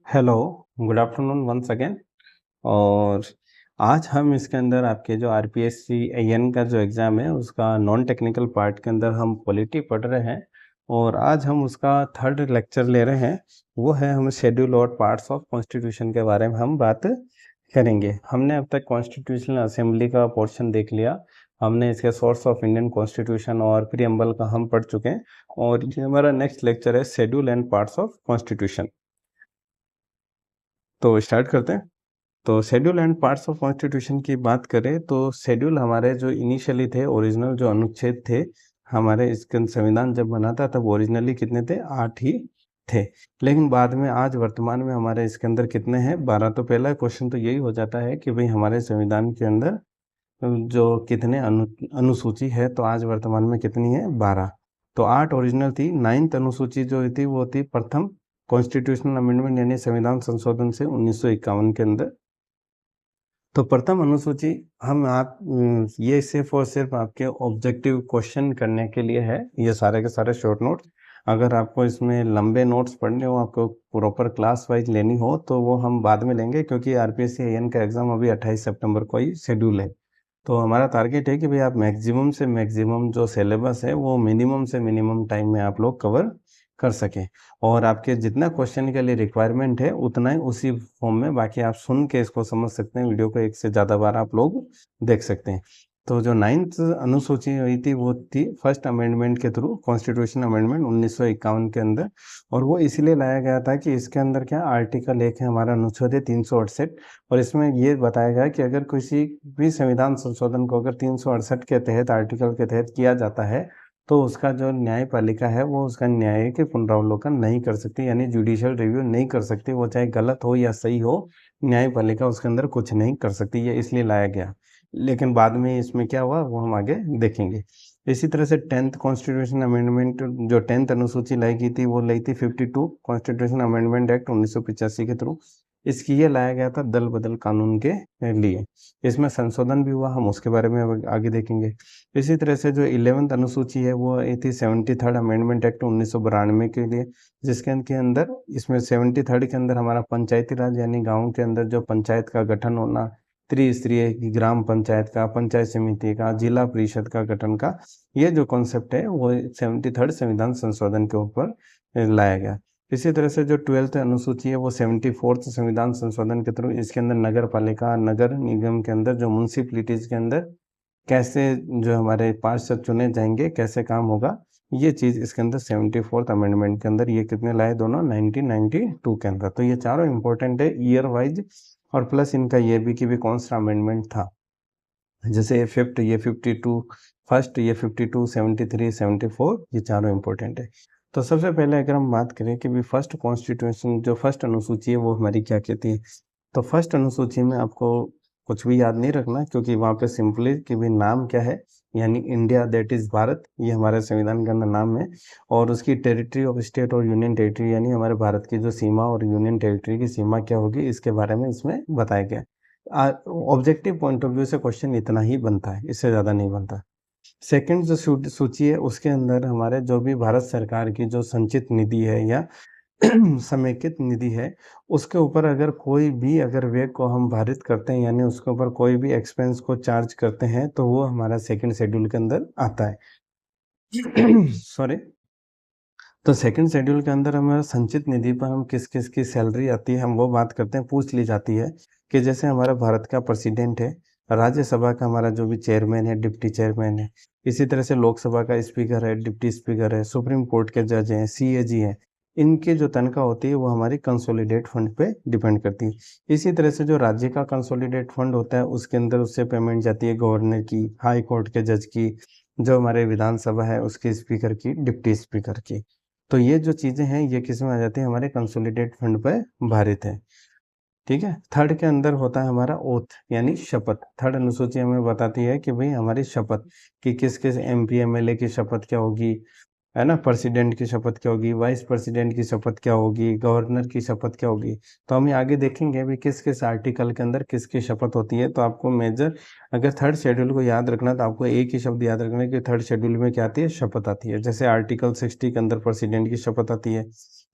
Hello, good afternoon once again. और आज हम इसके अंदर आपके जो आरपीएससी एएन का जो एग्ज़ाम है उसका नॉन टेक्निकल पार्ट के अंदर हम पॉलिटी पढ़ रहे हैं। और आज हम उसका थर्ड लेक्चर ले रहे हैं। वो है हम शेड्यूल और पार्ट्स ऑफ कॉन्स्टिट्यूशन के बारे में हम बात करेंगे। हमने अब तक कॉन्स्टिट्यूशनल असेंबली का पोर्शन देख लिया। हमने इसके सोर्स ऑफ इंडियन कॉन्स्टिट्यूशन और प्रीएम्बल का हम पढ़ चुके हैं। और ये हमारा नेक्स्ट लेक्चर है schedule and parts of constitution. तो स्टार्ट करते हैं। तो schedule and parts of constitution की बात करें तो शेड्यूल हमारे जो इनिशियली थे, ओरिजिनल जो अनुच्छेद थे हमारे इसके संविधान जब बना था तब ओरिजिनली कितने थे? 8 ही थे। लेकिन बाद में आज वर्तमान में हमारे इसके अंदर कितने हैं? 12। तो पहला क्वेश्चन तो यही हो जाता है कि भाई हमारे संविधान के अंदर जो कितने अनुसूची है, तो आज वर्तमान में कितनी है? 12। तो 8 ओरिजिनल थी। 9th अनुसूची जो थी वो थी प्रथम कॉन्स्टिट्यूशनल अमेंडमेंट यानी संविधान संशोधन से 1951 के अंदर। तो प्रथम अनुसूची हम ये सिर्फ और सिर्फ आपके ऑब्जेक्टिव क्वेश्चन करने के लिए है। ये सारे के सारे शॉर्ट नोट्स। अगर आपको इसमें लंबे नोट्स पढ़ने हो, आपको प्रॉपर क्लास वाइज लेनी हो तो वो हम बाद में लेंगे, क्योंकि आरपीएससी एएन का एग्ज़ाम अभी 28 सितंबर को ही शेड्यूल है। तो हमारा टारगेट है कि भाई आप मैक्सिमम से मैक्सिमम जो सिलेबस है वो मिनिमम से मिनिमम टाइम में आप लोग कवर कर सकें। और आपके जितना क्वेश्चन के लिए रिक्वायरमेंट है उतना ही उसी फॉर्म में, बाकी आप सुन के इसको समझ सकते हैं। वीडियो को एक से ज़्यादा बार आप लोग देख सकते हैं। तो जो 9th अनुसूची हुई थी वो थी फर्स्ट अमेंडमेंट के थ्रू, कॉन्स्टिट्यूशन अमेंडमेंट 1951 के अंदर। और वो इसलिए लाया गया था कि इसके अंदर क्या आर्टिकल 1 है हमारा, अनुच्छेद है 368। और इसमें ये बताया गया कि अगर किसी भी संविधान संशोधन को अगर 368 के तहत, आर्टिकल के तहत किया जाता है तो उसका जो न्यायपालिका है वो उसका न्याय के पुनरावलोकन नहीं कर सकती, यानी जुडिशियल रिव्यू नहीं कर सकती। वो चाहे गलत हो या सही हो, न्यायपालिका उसके अंदर कुछ नहीं कर सकती। ये इसलिए लाया गया। लेकिन बाद में इसमें क्या हुआ वो हम आगे देखेंगे। इसी तरह से 10th कॉन्स्टिट्यूशन अमेंडमेंट, जो 10th अनुसूची लाई गई थी वो लाई थी 52 कॉन्स्टिट्यूशन अमेंडमेंट एक्ट 1985 के थ्रू। इसकी ये लाया गया था दल बदल कानून के लिए। इसमें संशोधन भी हुआ, हम उसके बारे में आगे देखेंगे। इसी तरह से जो 11th अनुसूची है वो आई थी 73rd अमेंडमेंट एक्ट 1992 के लिए, जिसके के अंदर इसमें 73rd के अंदर हमारा पंचायती राज यानी गाँव के अंदर जो पंचायत का गठन होना, त्रिस्तरीय ग्राम पंचायत का, पंचायत समिति का, जिला परिषद का गठन का, ये जो कॉन्सेप्ट है वो 73rd संविधान संशोधन के ऊपर लाया गया। इसी तरह से जो 12th अनुसूची है वो 74th संविधान संशोधन के थ्रू, इसके अंदर नगर पालिका, नगर निगम के अंदर जो म्यूनसिपलिटीज के अंदर कैसे जो हमारे पार्षद चुने जाएंगे, कैसे काम होगा, ये चीज़ इसके अंदर 74th अमेंडमेंट के अंदर ये कितने लाए दोनों? 1992 के अंदर। तो ये चारों इंपॉर्टेंट है ईयर वाइज, और प्लस इनका ये भी कि भी कौन सा अमेंडमेंट था। जैसे फिफ्थ ये 52, फर्स्ट ये 52, 73, 74, ये चारों इंपॉर्टेंट है। तो सबसे पहले अगर हम बात करें कि भी फर्स्ट कॉन्स्टिट्यूशन जो फर्स्ट अनुसूची है वो हमारी क्या कहती है, तो फर्स्ट अनुसूची में आपको कुछ भी याद नहीं रखना, क्योंकि वहाँ पे सिंपली कि भी नाम क्या है, यानी इंडिया दैट इज़ भारत, ये हमारे संविधान का नाम है। और उसकी टेरिटरी ऑफ स्टेट और यूनियन टेरिटरी, यानी हमारे भारत की जो सीमा और यूनियन टेरिटरी की सीमा क्या होगी, इसके बारे में इसमें बताया गया। ऑब्जेक्टिव पॉइंट ऑफ व्यू से क्वेश्चन इतना ही बनता है, इससे ज़्यादा नहीं बनता। सेकंड जो सूची है उसके अंदर हमारे जो भी भारत सरकार की जो संचित निधि है या समेकित निधि है, उसके ऊपर अगर कोई भी अगर व्यय को हम भारित करते हैं, यानी उसके ऊपर कोई भी एक्सपेंस को चार्ज करते हैं, तो वो हमारा सेकंड शेड्यूल के अंदर आता है। सॉरी। तो सेकंड शेड्यूल के अंदर हमारा संचित निधि पर हम किस किस की सैलरी आती है हम वो बात करते हैं, पूछ ली जाती है। कि जैसे हमारा भारत का प्रेसिडेंट है, राज्यसभा का हमारा जो भी चेयरमैन है, डिप्टी चेयरमैन है, इसी तरह से लोकसभा का स्पीकर है, डिप्टी स्पीकर है, सुप्रीम कोर्ट के जज हैं, सीएजी हैं, इनकी जो तनख्वाह होती है वो हमारी कंसोलिडेट फंड पे डिपेंड करती है। इसी तरह से जो राज्य का कंसोलिडेट फंड होता है उसके अंदर उससे पेमेंट जाती है गवर्नर की, हाई कोर्ट के जज की, जो हमारे विधानसभा है उसके स्पीकर की, डिप्टी स्पीकर की। तो ये जो चीज़ें हैं ये किस में आ जाती है? हमारे कंसोलिडेट फंड पे भारित है। ठीक है। थर्ड के अंदर होता है हमारा ओथ यानी शपथ। थर्ड अनुसूची हमें बताती है कि भाई हमारी शपथ कि किस किस एमपी एमएलए की शपथ क्या होगी, है ना, प्रेसिडेंट की शपथ क्या होगी, वाइस प्रेसिडेंट की शपथ क्या होगी, गवर्नर की शपथ क्या होगी। तो हम आगे देखेंगे भी किस किस आर्टिकल के अंदर किसकी शपथ होती है। तो आपको मेजर अगर थर्ड शेड्यूल को याद रखना तो आपको एक ही शब्द याद रखना है कि थर्ड शेड्यूल में क्या आती है? शपथ आती है। जैसे आर्टिकल 60 के अंदर प्रेसिडेंट की शपथ आती है,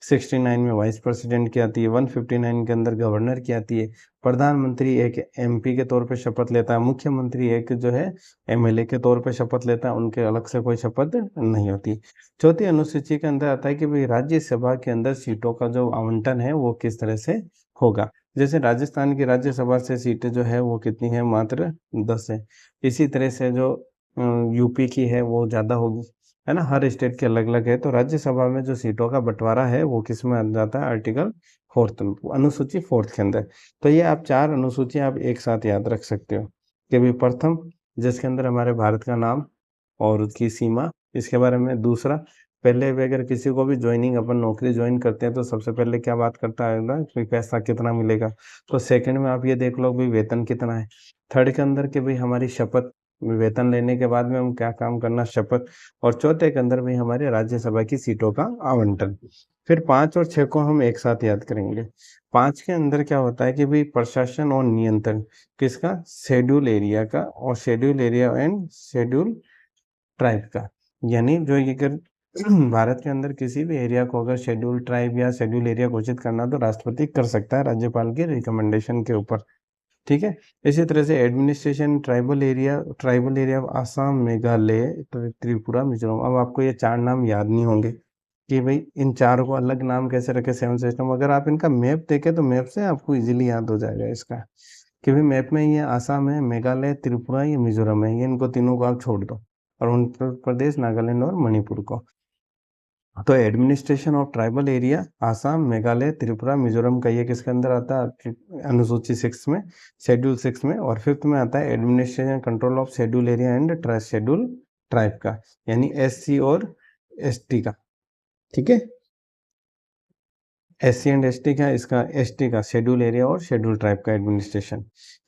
69 में वाइस प्रेसिडेंट की आती है, 159 के अंदर गवर्नर की आती है, प्रधानमंत्री एक एमपी के तौर पे शपथ लेता है, मुख्यमंत्री एक जो है एमएलए के तौर पे शपथ लेता है, उनके अलग से कोई शपथ नहीं होती। चौथी अनुसूची के अंदर आता है कि भाई राज्यसभा के अंदर सीटों का जो आवंटन है वो किस तरह से होगा। जैसे राजस्थान की राज्यसभा से सीटें जो है वो कितनी है, मात्र 10 है। इसी तरह से जो यूपी की है वो ज़्यादा होगी, है ना, हर स्टेट के अलग अलग है। तो राज्यसभा में जो सीटों का बंटवारा है वो किस में आ जाता है, आर्टिकल 4 अनुसूची 4 के अंदर। तो ये आप 4 अनुसूचियां आप एक साथ याद रख सकते हो कि भाई प्रथम जिसके अंदर हमारे भारत का नाम और उसकी सीमा, इसके बारे में। दूसरा, पहले भी अगर किसी को भी ज्वाइनिंग अपन नौकरी ज्वाइन करते हैं तो सबसे पहले क्या बात करता है ना कि पैसा कितना मिलेगा। तो सेकंड में आप ये देख लो भाई वेतन कितना है। थर्ड के अंदर कि भाई हमारी शपथ, वेतन लेने के बाद में हम क्या काम करना, शपथ। और चौथे के अंदर भाई हमारे राज्यसभा की सीटों का आवंटन। फिर 5 और 6 को हम एक साथ याद करेंगे। 5 के अंदर क्या होता है कि भाई प्रशासन और नियंत्रण किसका, शेड्यूल एरिया का, और schedule area and schedule tribe का। यानी जो ये अगर भारत के अंदर किसी भी एरिया को अगर शेड्यूल ट्राइब या शेड्यूल एरिया घोषित करना तो राष्ट्रपति कर सकता है राज्यपाल के रिकमेंडेशन के ऊपर। ठीक है। इसी तरह से administration tribal area Assam, Meghalaya, Tripura, Mizoram. अब आपको ये 4 नाम याद नहीं होंगे कि भाई इन 4 को अलग नाम कैसे रखे, 7 सिस्टम। अगर आप इनका मैप देखें तो मैप से आपको इजीली याद हो जाएगा इसका कि भाई मैप में ये आसाम है, मेघालय, त्रिपुरा, ये मिजोरम है, ये इनको तीनों को आप छोड़ दो, और उत्तर प्रदेश, नागालैंड और मणिपुर को। तो administration of tribal area Assam, Meghalaya, Tripura, Mizoram का ये किसके अंदर आता है, अनुसूची 6 में, शेड्यूल 6 में। और 5th में आता है administration control of schedule area and schedule tribe का, यानी SC और ST का। ठीक है। SC एंड ST का, इसका ST का शेड्यूल एरिया और शेड्यूल ट्राइब का एडमिनिस्ट्रेशन।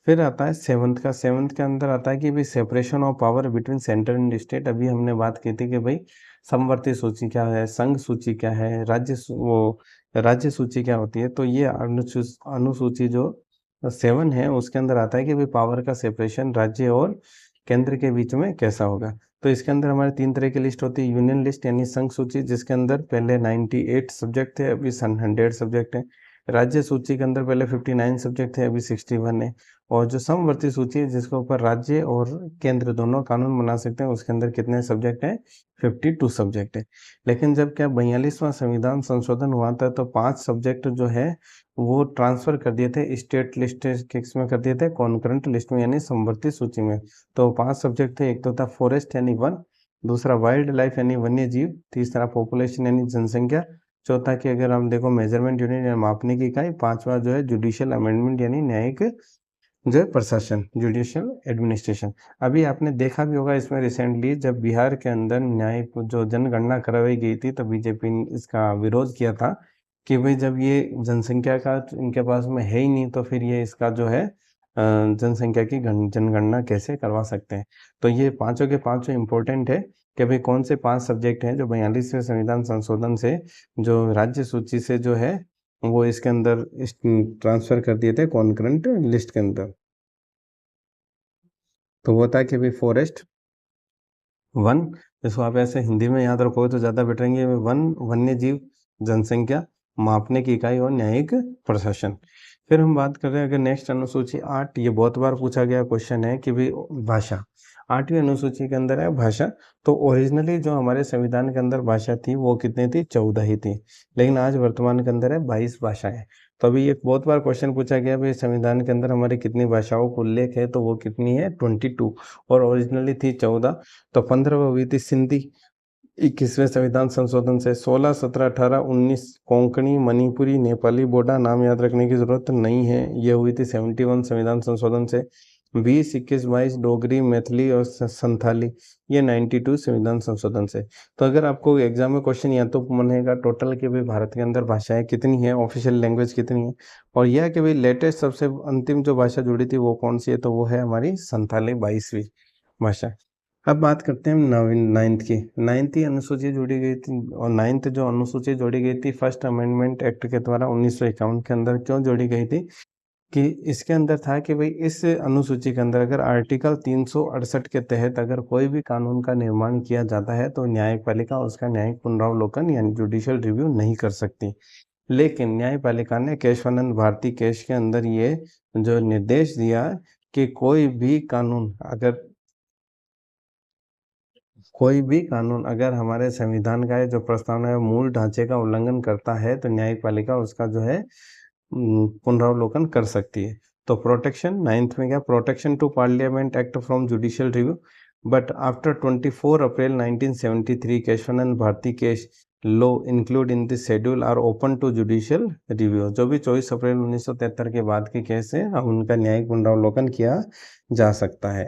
फिर आता है 7th का। 7th के अंदर आता है कि भाई separation of power between centre and state. अभी हमने बात की थी कि भाई समवर्ती सूची क्या है, संघ सूची क्या है, राज्य सूची क्या होती है। तो ये अनुसूची जो 7 है उसके अंदर आता है कि भाई पावर का सेपरेशन राज्य और केंद्र के बीच में कैसा होगा। तो इसके अंदर हमारे 3 तरह की लिस्ट होती है। यूनियन लिस्ट यानी संघ सूची, जिसके अंदर पहले 98 सब्जेक्ट थे, अभी 100 सब्जेक्ट हैं। राज्य सूची के अंदर पहले 59 सब्जेक्ट थे, अभी 61 है। और जो समवर्ती सूची है जिसके ऊपर राज्य और केंद्र दोनों कानून बना सकते हैं, उसके अंदर कितने सब्जेक्ट हैं, 52 सब्जेक्ट है। लेकिन जब क्या 42वां संविधान संशोधन हुआ था तो 5 सब्जेक्ट जो है वो ट्रांसफर कर दिए थे स्टेट लिस्ट किस में कर दिए थे, कॉन्करेंट लिस्ट में यानी समवर्ती सूची में। तो 5 सब्जेक्ट थे। एक तो था फॉरेस्ट यानी वन, दूसरा वाइल्ड लाइफ यानी वन्य जीव, तीसरा पॉपुलेशन यानी जनसंख्या, चौथा कि अगर हम देखो मेजरमेंट यूनिट यानी मापने की इकाई, पांचवा जो है जुडिशियल अमेंडमेंट यानी न्यायिक जो है प्रशासन, जुडिशियल एडमिनिस्ट्रेशन। अभी आपने देखा भी होगा इसमें रिसेंटली जब बिहार के अंदर न्यायिक जो जनगणना करवाई गई थी तो बीजेपी ने इसका विरोध किया था कि भाई जब ये जनसंख्या का इनके पास में है ही नहीं तो फिर ये इसका जो है जनसंख्या की जनगणना कैसे करवा सकते हैं। तो ये पांचों के पांचों इंपॉर्टेंट है कि भाई कौन से 5 सब्जेक्ट हैं जो 42वें संविधान संशोधन से जो राज्य सूची से जो है वो इसके अंदर ट्रांसफर कर दिए थे कॉन्करेंट लिस्ट के अंदर। तो वो था कि भाई फॉरेस्ट, वन, इसको आप ऐसे हिंदी में याद रखोगे तो ज़्यादा बेटर रहेंगे। वन, वन्य जीव, जनसंख्या, मापने की इकाई और न्यायिक प्रशासन। फिर हम बात कर रहे हैं अगर नेक्स्ट अनुसूची 8, ये बहुत बार पूछा गया क्वेश्चन है कि भाई भाषा। 8वीं अनुसूची के अंदर है भाषा। तो ओरिजिनली जो हमारे संविधान के अंदर भाषा थी वो कितनी थी, 14 ही थी। लेकिन आज वर्तमान के अंदर है 22 भाषाएं। तो अभी एक बहुत बार क्वेश्चन पूछा गया भाई संविधान के अंदर हमारी कितनी भाषाओं को उल्लेख है, तो वो कितनी है, 22, और ओरिजिनली थी 14। तो 15 हुई थी सिंधी 21वें संविधान संशोधन से, 16, 17, 18, 19 कोंकणी, मणिपुरी, नेपाली, बोडा, नाम याद रखने की जरूरत नहीं है, ये हुई थी 71 संविधान संशोधन से। 20, 21, 22 डोगरी, मैथिली और संथाली, ये 92 संविधान संशोधन से। तो अगर आपको एग्जाम में क्वेश्चन या तो बनेगा टोटल कि भाई भारत के अंदर भाषाएं कितनी है, ऑफिशियल लैंग्वेज कितनी है, और यह कि भाई लेटेस्ट सबसे अंतिम जो भाषा जुड़ी थी वो कौन सी है, तो वो है हमारी संथाली 22वीं भाषा। अब बात करते हैं नाइन्थ की। 9th अनुसूची जोड़ी गई थी, और 9th जो अनुसूची जोड़ी गई थी फर्स्ट अमेंडमेंट एक्ट के द्वारा 1951 के अंदर क्यों जोड़ी गई थी, कि इसके अंदर था कि भाई इस अनुसूची के अंदर अगर आर्टिकल 368 के तहत अगर कोई भी कानून का निर्माण किया जाता है तो न्यायपालिका उसका न्यायिक पुनरावलोकन यानी जुडिशियल रिव्यू नहीं कर सकती। लेकिन न्यायपालिका ने केशवानंद भारती केस के अंदर ये जो निर्देश दिया कि कोई भी कानून अगर हमारे संविधान का जो प्रस्तावना है मूल ढांचे का उल्लंघन करता है तो न्यायपालिका उसका जो है पुनरावलोकन कर सकती है। तो प्रोटेक्शन 9th में क्या, protection to parliament act from judicial review, but after 24 April 1973 Keshavananda Bharti case law include in this schedule are open to judicial review. जो भी 24 अप्रैल 1973 के बाद के केस है अब उनका न्यायिक पुनरावलोकन किया जा सकता है।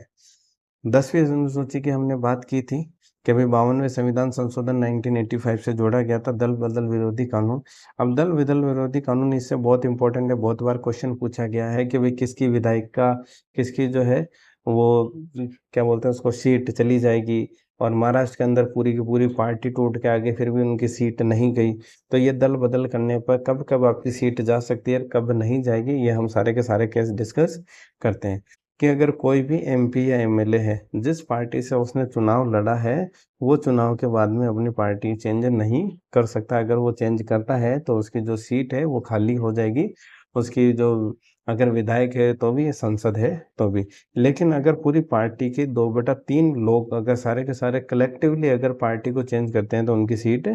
10वीं अनुसूची की हमने बात की थी कि भाई 52वें संविधान संशोधन 1985 से जोड़ा गया था दल बदल विरोधी कानून। अब दल बदल विरोधी कानून इससे बहुत इंपॉर्टेंट है, बहुत बार क्वेश्चन पूछा गया है कि भाई किसकी विधायक का किसकी जो है वो क्या बोलते हैं उसको सीट चली जाएगी, और महाराष्ट्र के अंदर पूरी की पूरी पार्टी टूट के आगे फिर भी उनकी सीट नहीं गई। तो ये दल बदल करने पर कब कब आपकी सीट जा सकती है कब नहीं जाएगी, ये हम सारे के सारे केस डिस्कस करते हैं। कि अगर कोई भी एमपी या एमएलए है जिस पार्टी से उसने चुनाव लड़ा है वो चुनाव के बाद में अपनी पार्टी चेंज नहीं कर सकता। अगर वो चेंज करता है तो उसकी जो सीट है वो खाली हो जाएगी। उसकी जो अगर विधायक है तो भी, संसद है तो भी। लेकिन अगर पूरी पार्टी के 2/3 लोग अगर सारे के सारे कलेक्टिवली अगर पार्टी को चेंज करते हैं तो उनकी सीट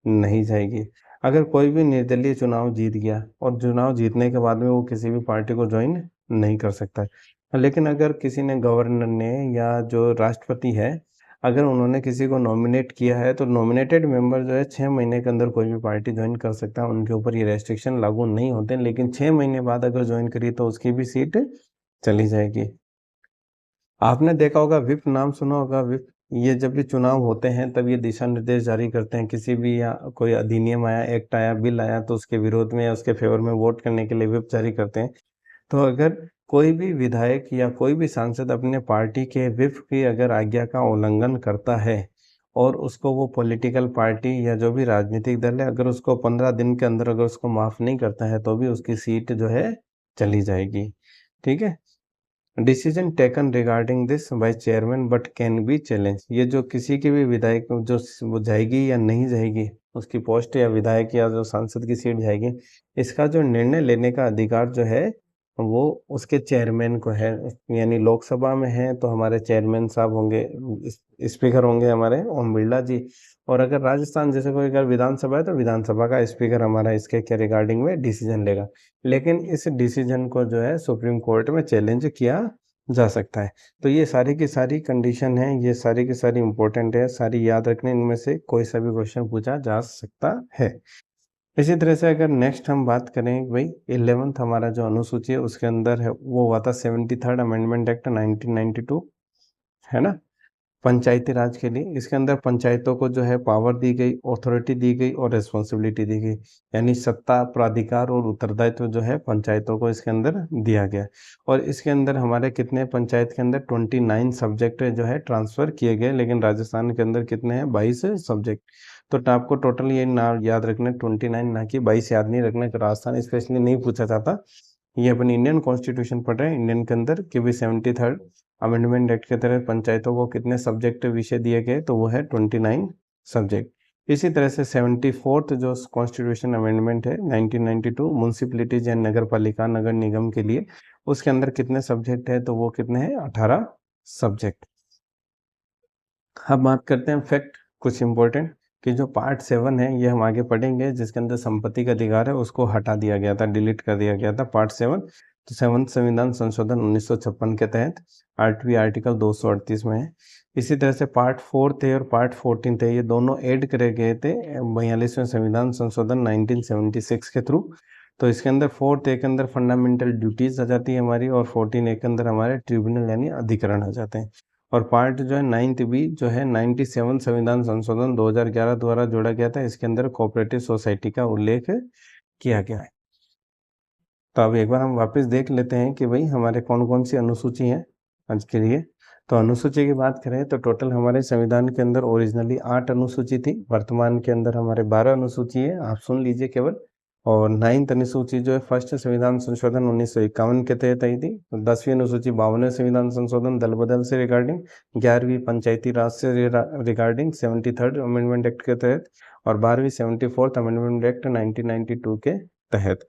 नहीं जाएगी। अगर कोई भी निर्दलीय चुनाव जीत गया और चुनाव जीतने के बाद में वो किसी भी पार्टी को ज्वाइन नहीं कर सकता है। लेकिन अगर किसी ने गवर्नर ने या जो राष्ट्रपति है अगर उन्होंने किसी को नॉमिनेट किया है तो नॉमिनेटेड मेंबर जो है 6 महीने के अंदर कोई भी पार्टी ज्वाइन कर सकता है, उनके ऊपर ये रेस्ट्रिक्शन लागू नहीं होते। लेकिन 6 महीने बाद अगर ज्वाइन करी तो उसकी भी सीट चली जाएगी। आपने देखा होगा विप, नाम सुना होगा विप। ये जब भी चुनाव होते हैं तब ये दिशा निर्देश जारी करते हैं, किसी भी या कोई अधिनियम आया, एक्ट आया, बिल आया तो उसके विरोध में या उसके फेवर में वोट करने के लिए विप जारी करते हैं। तो अगर कोई भी विधायक या कोई भी सांसद अपने पार्टी के विप की अगर आज्ञा का उल्लंघन करता है और उसको वो पॉलिटिकल पार्टी या जो भी राजनीतिक दल है अगर उसको 15 दिन के अंदर अगर उसको माफ नहीं करता है तो भी उसकी सीट जो है चली जाएगी। ठीक है। Decision taken regarding this by chairman but can be challenge, ये जो किसी की भी विधायक जो वो जाएगी या नहीं जाएगी उसकी पोस्ट या विधायक या जो सांसद की सीट जाएगी, इसका जो निर्णय लेने का अधिकार जो है वो उसके चेयरमैन को है। यानी लोकसभा में है तो हमारे चेयरमैन साहब होंगे, स्पीकर होंगे हमारे ओम बिरला जी। और अगर राजस्थान जैसे कोई अगर विधानसभा है तो विधानसभा का स्पीकर हमारा इसके के रिगार्डिंग में डिसीजन लेगा। लेकिन इस डिसीजन को जो है सुप्रीम कोर्ट में चैलेंज किया जा सकता है। तो ये सारी की सारी कंडीशन है, ये सारी की सारी इंपॉर्टेंट है, सारी याद रखने, इनमें से कोई सा भी क्वेश्चन पूछा जा सकता है। इसी तरह से अगर नेक्स्ट हम बात करें भाई 11th हमारा जो अनुसूची है उसके अंदर है वो हुआ था 73rd अमेंडमेंट एक्ट 1992, है ना, पंचायती राज के लिए। इसके अंदर पंचायतों को जो है पावर दी गई, अथॉरिटी दी गई और रिस्पॉन्सिबिलिटी दी गई, यानी सत्ता, प्राधिकार और उत्तरदायित्व जो है पंचायतों को इसके अंदर दिया गया। और इसके अंदर हमारे कितने पंचायत के अंदर 29 सब्जेक्ट जो है ट्रांसफर किए गए, लेकिन राजस्थान के अंदर कितने हैं, 22 सब्जेक्ट। तो आपको टोटल ये ना याद रखना 29 ना कि 22 याद नहीं रखना, राजस्थान स्पेशली नहीं पूछा जाता। ये अपन इंडियन कॉन्स्टिट्यूशन पढ़ रहे हैं, इंडियन के अंदर कि भी 73rd अमेंडमेंट एक्ट के तहत पंचायतों को कितने सब्जेक्ट विषय दिए गए, तो वो है 29 सब्जेक्ट। इसी तरह से 74th जो कॉन्स्टिट्यूशन अमेंडमेंट है 1992 म्यूनसिपलिटीज एंड नगर पालिका नगर निगम के लिए, उसके अंदर कितने सब्जेक्ट है, तो वो कितने हैं, 18 सब्जेक्ट। अब बात करते हैं फैक्ट कुछ इंपॉर्टेंट कि जो पार्ट 7 है ये हम आगे पढ़ेंगे, जिसके अंदर संपत्ति का अधिकार है उसको हटा दिया गया था, डिलीट कर दिया गया था पार्ट 7। तो 7th संविधान संशोधन 1956 के तहत 8वीं आर्टिकल 238 में है। इसी तरह से पार्ट 4 थे और पार्ट 14 थे, ये दोनों ऐड करे गए थे 42वें संविधान संशोधन 1976 के थ्रू। तो इसके अंदर 4th ए के अंदर फंडामेंटल ड्यूटीज आ जाती है हमारी, और 14 ए के अंदर हमारे ट्रिब्यूनल यानी अधिकरण आ जाते हैं। और पार्ट जो है 9th बी जो है 97 संविधान संशोधन 2011 द्वारा जोड़ा गया था, इसके अंदर कोऑपरेटिव सोसाइटी का उल्लेख किया गया है। तो अब एक बार हम वापस देख लेते हैं कि भाई हमारे कौन कौन सी अनुसूची हैं आज के लिए। तो अनुसूची की बात करें तो टोटल हमारे संविधान के अंदर ओरिजिनली 8 अनुसूची थी, वर्तमान के अंदर हमारे 12 अनुसूची है। आप सुन लीजिए केवल और 9th अनुसूची जो है फर्स्ट संविधान संशोधन 1951 के तहत आई थी। 10वीं अनुसूची 52वें संविधान संशोधन दल बदल से रिगार्डिंग, 11वीं पंचायती राज से रिगार्डिंग 73rd अमेंडमेंट एक्ट के तहत, और 12वीं 74th अमेंडमेंट एक्ट 1992 के तहत।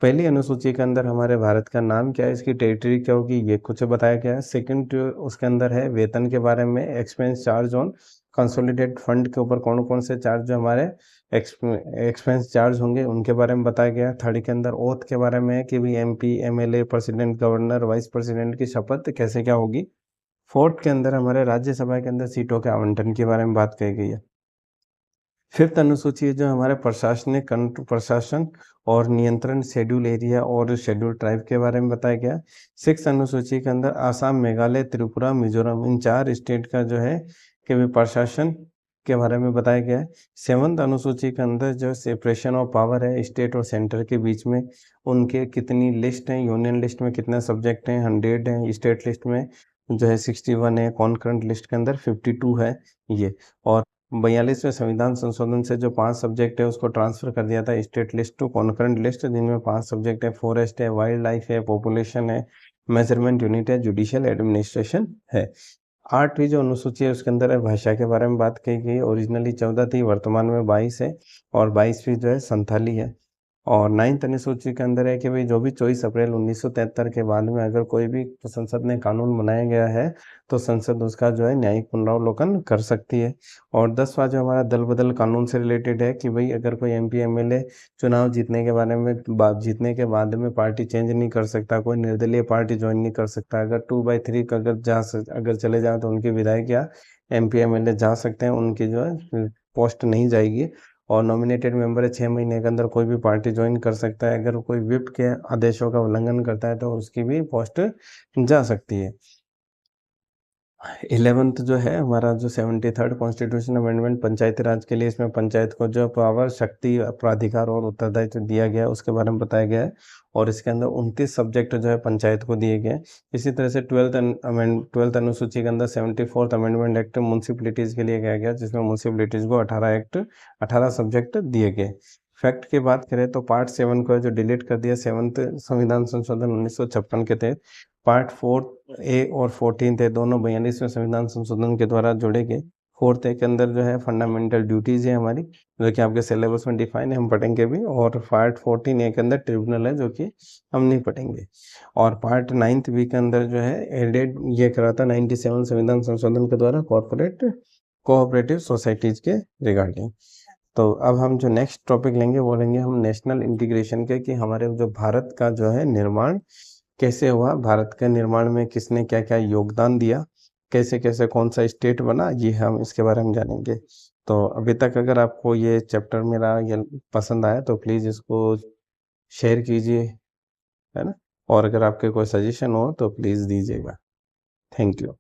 पहली अनुसूची के अंदर हमारे भारत का नाम क्या है, इसकी टेरिटरी क्या होगी, ये कुछ बताया गया है। सेकंड उसके अंदर है वेतन के बारे में, expense charge on consolidated fund के ऊपर कौन कौन से चार्ज जो हमारे एक्सपेंस चार्ज होंगे उनके बारे में बताया गया। थर्ड के अंदर ओथ के बारे में है कि भाई MP MLA president governor vice president की शपथ कैसे क्या होगी। फोर्थ के अंदर हमारे राज्यसभा के अंदर सीटों के आवंटन के बारे में बात कही गई है। फिफ्थ अनुसूची जो हमारे प्रशासनिक प्रशासन और नियंत्रण शेड्यूल एरिया और शेड्यूल ट्राइब के बारे में बताया गया। सिक्स अनुसूची के अंदर आसाम, मेघालय, त्रिपुरा, मिजोरम इन 4 स्टेट का जो है कि भी प्रशासन के बारे में बताया गया है। सेवंथ अनुसूची के अंदर जो सेपरेशन ऑफ पावर है स्टेट और सेंटर के बीच में, उनके कितनी लिस्ट हैं, यूनियन लिस्ट में कितने सब्जेक्ट हैं, 100 हैं, स्टेट लिस्ट में जो है 61 है, कॉन्करेंट लिस्ट के अंदर 52 है ये। और 42वें संविधान संशोधन से जो 5 सब्जेक्ट है उसको ट्रांसफर कर दिया था state list to concurrent list, जिनमें 5 सब्जेक्ट है, फॉरेस्ट है, वाइल्ड लाइफ है, पॉपुलेशन है, मेजरमेंट यूनिट है, जुडिशियल एडमिनिस्ट्रेशन है। 8वीं जो अनुसूची है उसके अंदर है भाषा के बारे में बात कही गई। ओरिजिनली 14 थी, वर्तमान में 22 है, और 22वीं जो है संथाली है। और 9th अनुसूची के अंदर है कि भाई जो भी 24 अप्रैल 1973 के बाद में अगर कोई भी संसद में कानून बनाया गया है तो संसद उसका जो है न्यायिक पुनरावलोकन कर सकती है। और 10वां जो हमारा दल बदल कानून से रिलेटेड है कि भाई अगर कोई MP MLA चुनाव जीतने के बारे में जीतने के बाद में पार्टी चेंज नहीं कर सकता, कोई निर्दलीय पार्टी ज्वाइन नहीं कर सकता। अगर 2/3 अगर चले जाए तो उनके विधायक या MP MLA जा सकते हैं, उनकी जो है पोस्ट नहीं जाएगी। और नॉमिनेटेड मेंबर है 6 महीने के अंदर कोई भी पार्टी ज्वाइन कर सकता है। अगर कोई व्हिप के आदेशों का उल्लंघन करता है तो उसकी भी पोस्ट जा सकती है। 11th जो है हमारा जो 73rd कॉन्स्टिट्यूशन अमेंडमेंट पंचायती राज के लिए, इसमें पंचायत को जो पावर, शक्ति, प्राधिकार और उत्तरदायित्व दिया गया है उसके बारे में बताया गया है। और इसके अंदर 29 सब्जेक्ट जो है पंचायत को दिए गए हैं। इसी तरह से 12th अनुसूची के अंदर 74th अमेंडमेंट एक्ट म्यूनसिपलिटीज के लिए गया गया, जिसमें म्यूनसिपलिटीज को 18 सब्जेक्ट दिए गए। फैक्ट की बात करें तो पार्ट 7 को जो डिलीट कर दिया 7th संविधान संशोधन 1956 के तहत। पार्ट 4A और 14A दोनों 42वें संविधान संशोधन के द्वारा जोड़े गए। 4th के अंदर जो है फंडामेंटल ड्यूटीज है हमारी, जो कि आपके सिलेबस में डिफाइन है, हम पढ़ेंगे भी। और पार्ट 14A के अंदर ट्रिब्यूनल है, जो कि हम नहीं पढ़ेंगे। और पार्ट 9th B के अंदर जो है एडेड ये करा था 97 संविधान संशोधन के द्वारा कोऑपरेटिव सोसाइटीज के रिगार्डिंग। तो अब हम जो नेक्स्ट टॉपिक लेंगे वो लेंगे हम नेशनल इंटीग्रेशन के, कि हमारे जो भारत का जो है निर्माण कैसे हुआ, भारत के निर्माण में किसने क्या क्या योगदान दिया, कैसे कैसे कौन सा स्टेट बना, ये हम इसके बारे में जानेंगे। तो अभी तक अगर आपको ये चैप्टर मेरा ये पसंद आया तो प्लीज़ इसको शेयर कीजिए, है ना। और अगर आपके कोई सजेशन हो तो प्लीज़ दीजिएगा। Thank you.